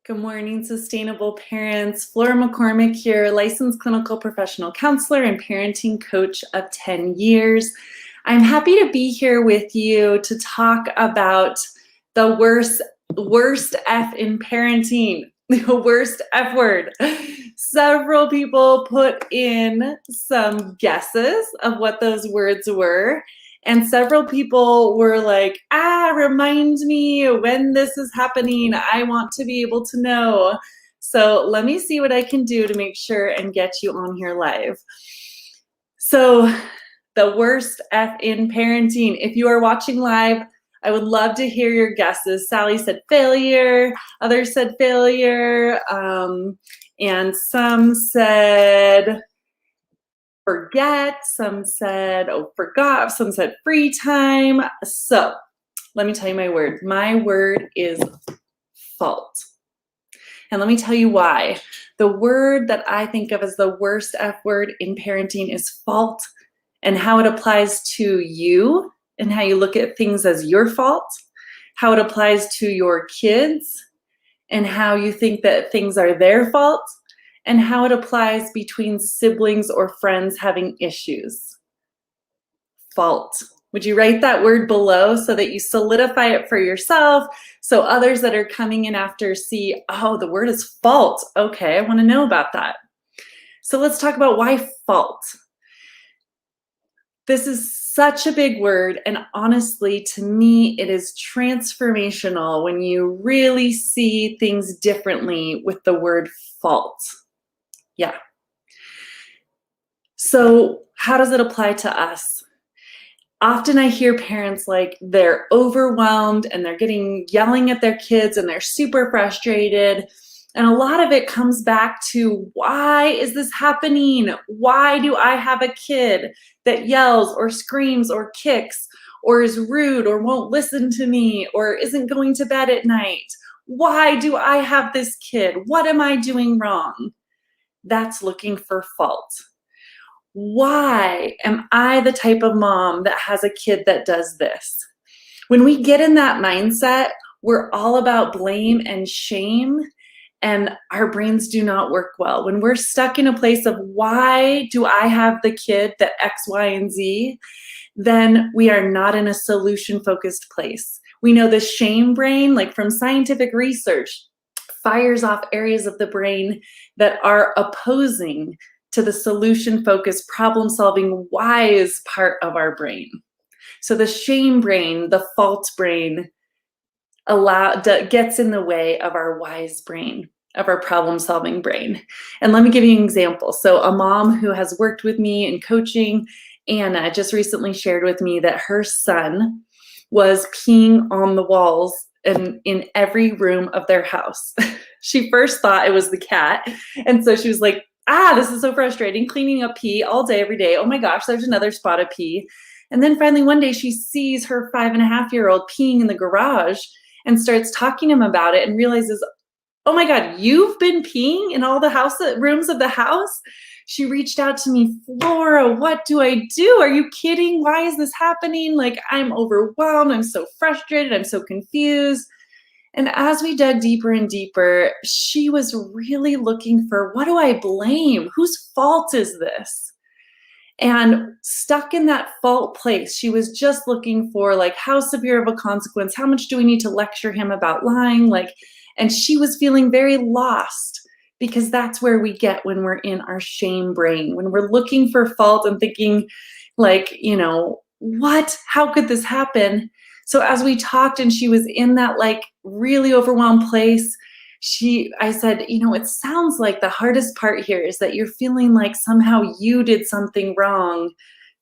Good morning, sustainable parents. Flora McCormick here, licensed clinical professional counselor and parenting coach of 10 years. I'm happy to be here with you to talk about the worst F in parenting, the worst F word. Several people put in some guesses of what those words were. And several people were like, remind me when this is happening. I want to be able to know. So let me see what I can do to make sure and get you on here live. So the worst F in parenting. If you are watching live, I would love to hear your guesses. Sally said failure. Others said failure. And some said forget, some said, forgot, some said free time. So let me tell you my word. My word is fault. And let me tell you why. The word that I think of as the worst F word in parenting is fault, and how it applies to you and how you look at things as your fault, how it applies to your kids and how you think that things are their fault, and how it applies between siblings or friends having issues. Fault. Would you write that word below so that you solidify it for yourself, so others that are coming in after see, oh, the word is fault. Okay, I want to know about that. So let's talk about why fault. This is such a big word, and honestly, to me, it is transformational when you really see things differently with the word fault. Yeah. So how does it apply to us? Often I hear parents like they're overwhelmed and they're yelling at their kids and they're super frustrated. And a lot of it comes back to, why is this happening? Why do I have a kid that yells or screams or kicks or is rude or won't listen to me or isn't going to bed at night? Why do I have this kid? What am I doing wrong? That's looking for fault. Why am I the type of mom that has a kid that does this? When we get in that mindset, we're all about blame and shame, and our brains do not work well. When we're stuck in a place of, why do I have the kid that X, Y, and Z, then we are not in a solution-focused place. We know the shame brain, like from scientific research, fires off areas of the brain that are opposing to the solution-focused, problem-solving, wise part of our brain. So the shame brain, the fault brain, gets in the way of our wise brain, of our problem-solving brain. And let me give you an example. So a mom who has worked with me in coaching, Anna, just recently shared with me that her son was peeing on the walls in every room of their house. She first thought it was the cat. And so she was like, this is so frustrating, cleaning up pee all day, every day. Oh my gosh, there's another spot of pee. And then finally one day she sees her 5.5-year-old peeing in the garage and starts talking to him about it and realizes, oh my God, you've been peeing in all the rooms of the house? She reached out to me, Flora, what do I do? Are you kidding? Why is this happening? Like, I'm overwhelmed. I'm so frustrated. I'm so confused. And as we dug deeper and deeper, she was really looking for, what do I blame? Whose fault is this? And stuck in that fault place, she was just looking for, like, how severe of a consequence? How much do we need to lecture him about lying? And she was feeling very lost, because that's where we get when we're in our shame brain, when we're looking for fault and thinking, like, what? How could this happen? So as we talked and she was in that like really overwhelmed place, I said, it sounds like the hardest part here is that you're feeling like somehow you did something wrong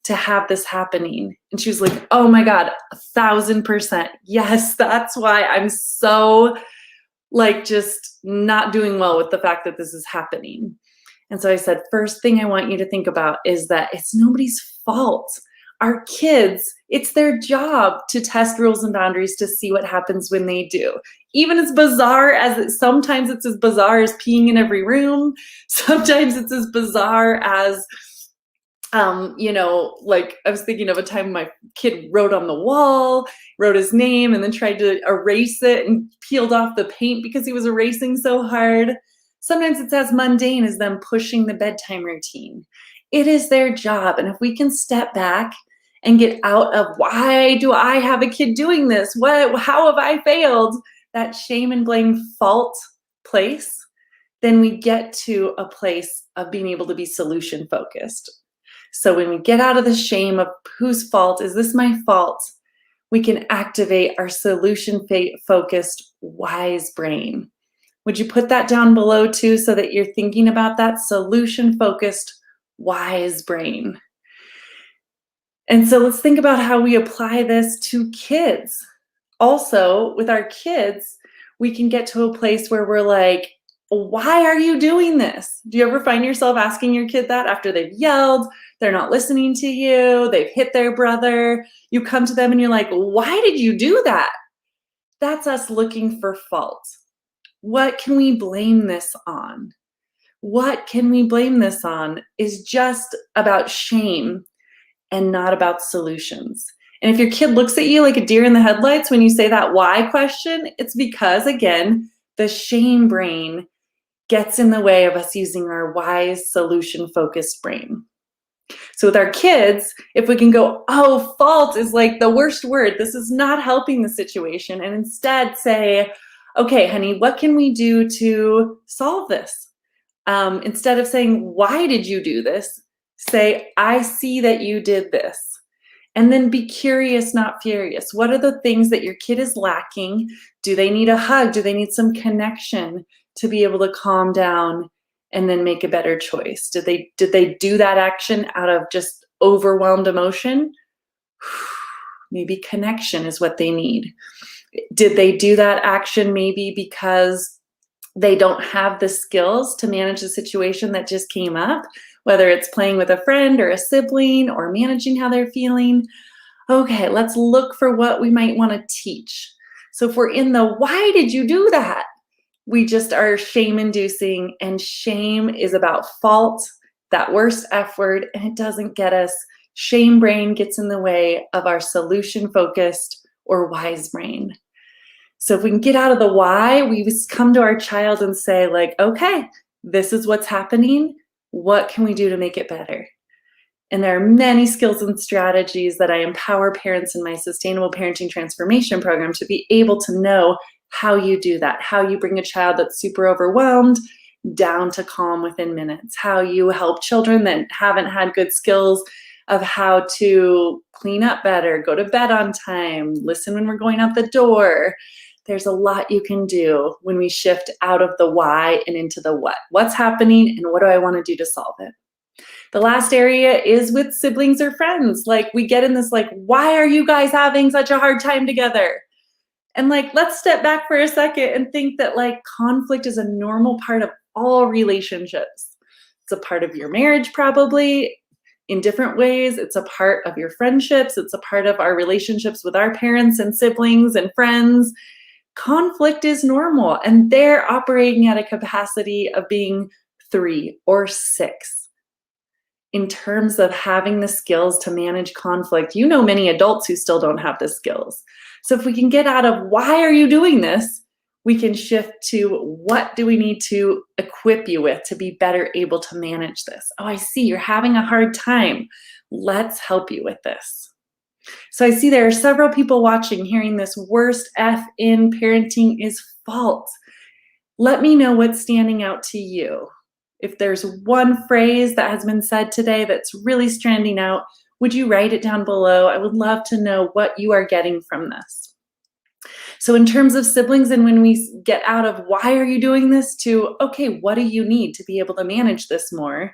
to have this happening. And she was like, oh my God, 1,000%. Yes, that's why I'm so just not doing well with the fact that this is happening. And so I said, first thing I want you to think about is that it's nobody's fault. Our kids, it's their job to test rules and boundaries to see what happens when they do. Even as bizarre as sometimes it's as bizarre as peeing in every room. Sometimes it's as bizarre as Like I was thinking of a time my kid wrote on the wall, wrote his name, and then tried to erase it and peeled off the paint because he was erasing so hard. Sometimes it's as mundane as them pushing the bedtime routine. It is their job. And if we can step back and get out of why do I have a kid doing this? How have I failed? That shame and blame fault place, then we get to a place of being able to be solution focused. So when we get out of the shame of whose fault, is this my fault? We can activate our solution focused wise brain. Would you put that down below too so that you're thinking about that solution focused wise brain? And so let's think about how we apply this to kids. Also, with our kids, we can get to a place where we're like, why are you doing this? Do you ever find yourself asking your kid that after they've yelled, they're not listening to you, they've hit their brother, you come to them and you're like, why did you do that? That's us looking for fault. What can we blame this on? What can we blame this on is just about shame and not about solutions. And if your kid looks at you like a deer in the headlights when you say that why question, it's because, again, the shame brain gets in the way of us using our wise, solution-focused brain. So with our kids, if we can go, oh, fault is like the worst word. This is not helping the situation. And instead say, okay, honey, what can we do to solve this? Instead of saying, why did you do this? Say, I see that you did this. And then be curious, not furious. What are the things that your kid is lacking? Do they need a hug? Do they need some connection to be able to calm down and then make a better choice? Did they do that action out of just overwhelmed emotion? Maybe connection is what they need. Did they do that action maybe because they don't have the skills to manage the situation that just came up, whether it's playing with a friend or a sibling or managing how they're feeling? Okay, let's look for what we might want to teach. So if we're in the why did you do that, we just are shame inducing, and shame is about fault, that worst F word, and it doesn't get us. Shame brain gets in the way of our solution focused or wise brain. So if we can get out of the why, we come to our child and say like, okay, this is what's happening. What can we do to make it better? And there are many skills and strategies that I empower parents in my Sustainable Parenting Transformation Program to be able to know how you do that, how you bring a child that's super overwhelmed down to calm within minutes, how you help children that haven't had good skills of how to clean up better, go to bed on time, listen when we're going out the door. There's a lot you can do when we shift out of the why and into the what. What's happening and what do I want to do to solve it? The last area is with siblings or friends. Like we get in this like, why are you guys having such a hard time together? And like, let's step back for a second and think that like conflict is a normal part of all relationships. It's a part of your marriage probably in different ways. It's a part of your friendships. It's a part of our relationships with our parents and siblings and friends. Conflict is normal, and they're operating at a capacity of being 3 or 6. In terms of having the skills to manage conflict, you know many adults who still don't have the skills. So if we can get out of why are you doing this, we can shift to what do we need to equip you with to be better able to manage this. Oh, I see you're having a hard time. Let's help you with this. So I see there are several people watching hearing this worst F in parenting is fault. Let me know what's standing out to you. If there's one phrase that has been said today that's really standing out, would you write it down below? I would love to know what you are getting from this. So in terms of siblings, and when we get out of why are you doing this to, okay, what do you need to be able to manage this more?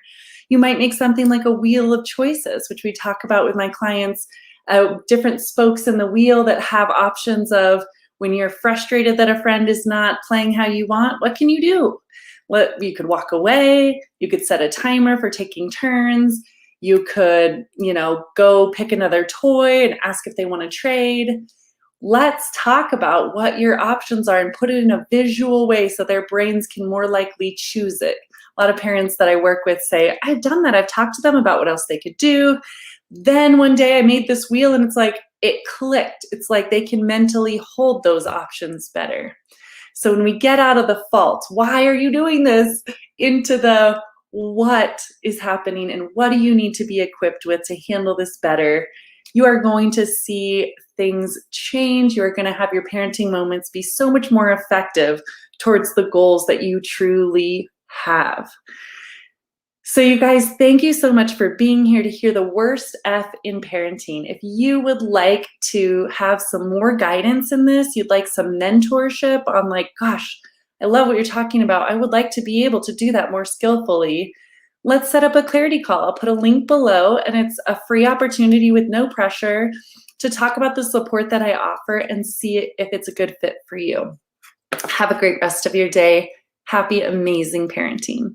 You might make something like a wheel of choices, which we talk about with my clients, different spokes in the wheel that have options of when you're frustrated that a friend is not playing how you want, what can you do? You could walk away, you could set a timer for taking turns, you could, go pick another toy and ask if they want to trade. Let's talk about what your options are and put it in a visual way so their brains can more likely choose it. A lot of parents that I work with say, I've done that. I've talked to them about what else they could do. Then one day I made this wheel and it's like it clicked. It's like they can mentally hold those options better. So when we get out of the fault, why are you doing this, into the what is happening and what do you need to be equipped with to handle this better, you are going to see things change. You're going to have your parenting moments be so much more effective towards the goals that you truly have. So you guys, thank you so much for being here to hear the worst F in parenting. If you would like to have some more guidance in this, you'd like some mentorship on like, gosh, I love what you're talking about. I would like to be able to do that more skillfully. Let's set up a clarity call. I'll put a link below and it's a free opportunity with no pressure to talk about the support that I offer and see if it's a good fit for you. Have a great rest of your day. Happy, amazing parenting.